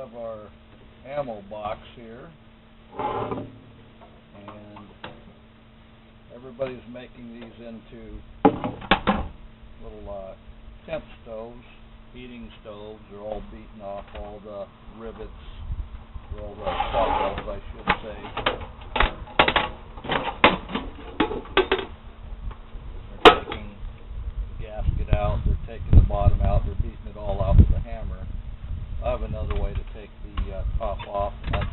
have our ammo box here, and everybody's making these into little temp stoves, heating stoves. They're all beaten off, all the rivets, or all the spot welds, I should say. They're taking the gasket out, they're taking the bottom out, they're beating it all out with a hammer. I have another way to take the top off, and that's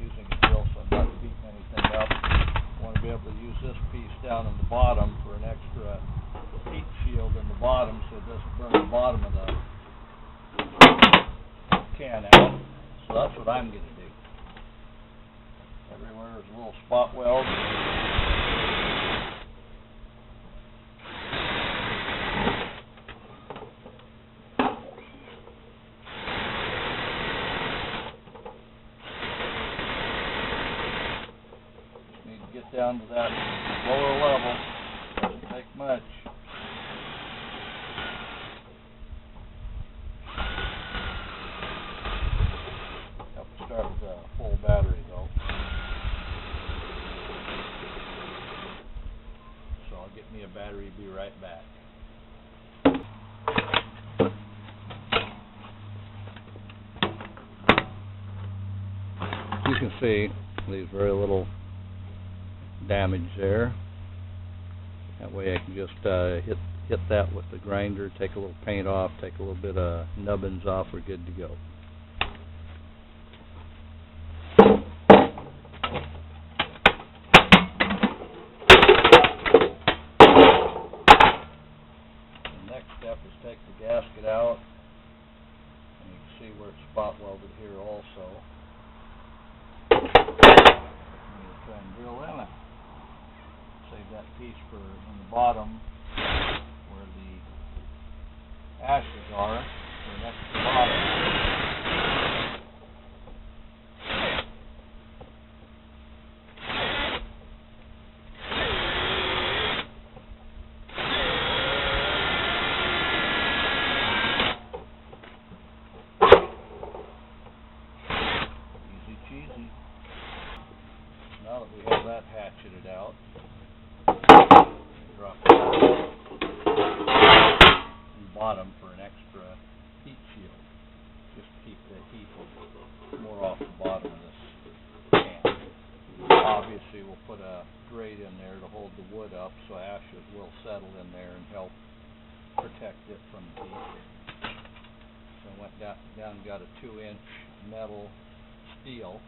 using a drill, so I'm not beating anything up. I want to be able to use this piece down in the bottom for an extra heat shield in the bottom, so it doesn't burn the bottom of the can out. So that's what I'm going to do. Everywhere is a little spot weld. Get down to that lower level. Doesn't take much. Have to start with a full battery though. So I'll get me a battery, be right back. As you can see, leaves very little damage there. That way I can just hit that with the grinder, take a little paint off, take a little bit of nubbins off, we're good to go. The next step is take the gasket out, and you can see where it's spot welded here also. Try and drill in it. Save that piece for in the bottom where the ashes are, so next to the bottom. Easy cheesy. Now that we have that hatcheted out, drop it in the bottom for an extra heat shield, just to keep the heat more off the bottom of this can. Obviously we'll put a grate in there to hold the wood up so ashes will settle in there and help protect it from the heat. So I went down and got a 2-inch metal steel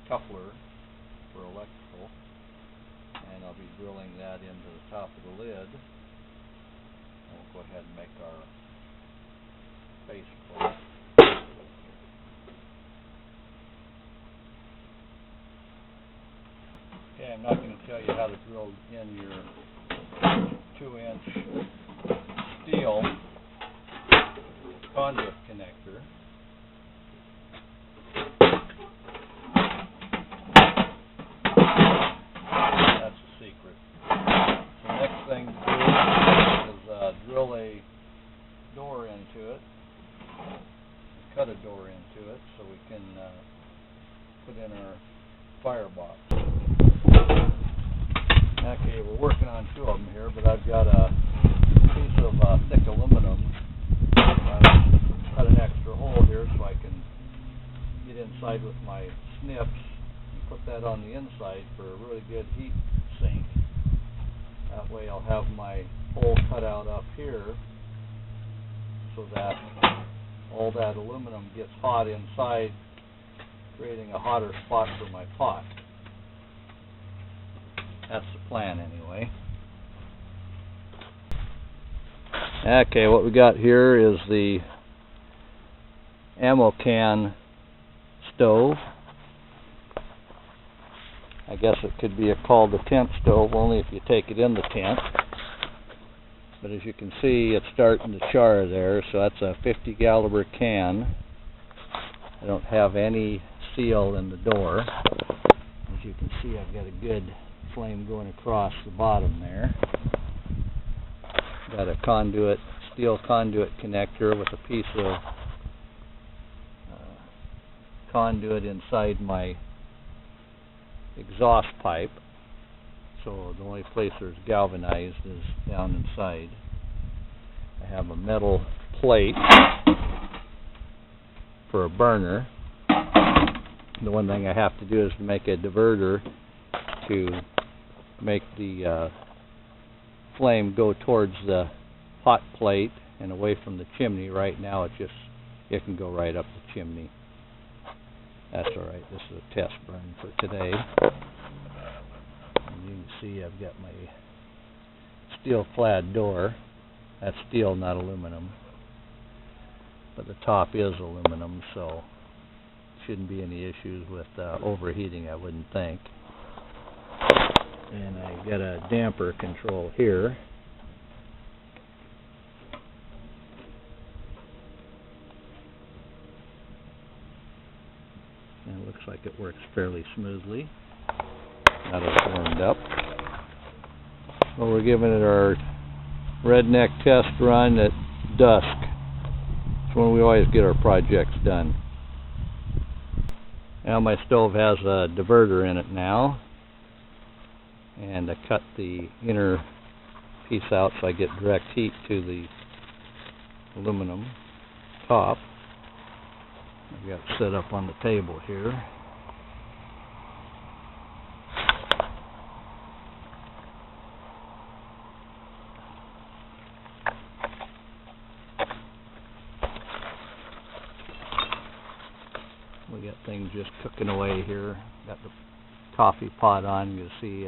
coupler for electrical, and I'll be drilling that into the top of the lid. And we'll go ahead and make our base plate. Okay, I'm not going to tell you how to drill in your 2-inch steel conduit connector. Thing to do is drill a door into it, cut a door into it so we can put in our firebox. Okay, we're working on 2 of them here, but I've got a piece of thick aluminum. Cut an extra hole here so I can get inside with my snips and put that on the inside for a really good heat sink. That way I'll have my hole cut out up here so that all that aluminum gets hot inside, creating a hotter spot for my pot. That's the plan anyway. Okay, what we got here is the ammo can stove. I guess it could be called a tent stove only if you take it in the tent. But as you can see, it's starting to char there, so that's a 50 caliber can. I don't have any seal in the door. As you can see, I've got a good flame going across the bottom there. Got a conduit, steel conduit connector with a piece of conduit inside my exhaust pipe, so the only place there's galvanized is down inside. I have a metal plate for a burner. The one thing I have to do is to make a diverter to make the flame go towards the hot plate and away from the chimney. Right now it can go right up the chimney. That's alright, this is a test burn for today. And you can see I've got my steel clad door. That's steel, not aluminum. But the top is aluminum, so shouldn't be any issues with overheating, I wouldn't think. And I've got a damper control here. And it looks like it works fairly smoothly. Now that it's warmed up. Well, we're giving it our redneck test run at dusk. It's when we always get our projects done. Now my stove has a diverter in it now. And I cut the inner piece out so I get direct heat to the aluminum top. I've got it set up on the table here. We got things just cooking away here. Got the coffee pot on. You see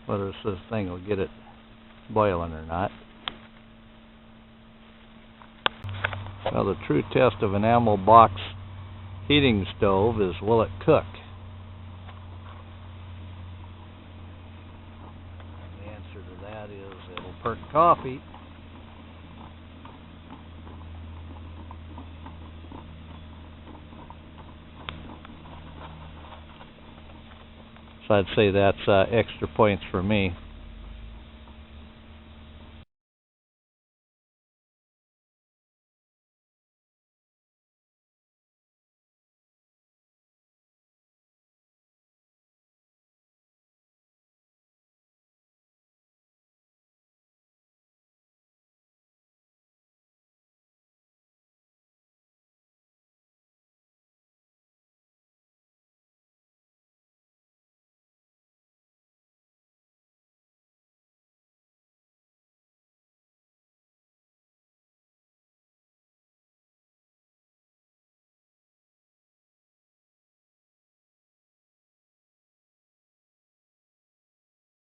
whether this thing will get it boiling or not. Now the true test of an ammo box heating stove is, will it cook? The answer to that is it'll perk coffee. So I'd say that's extra points for me.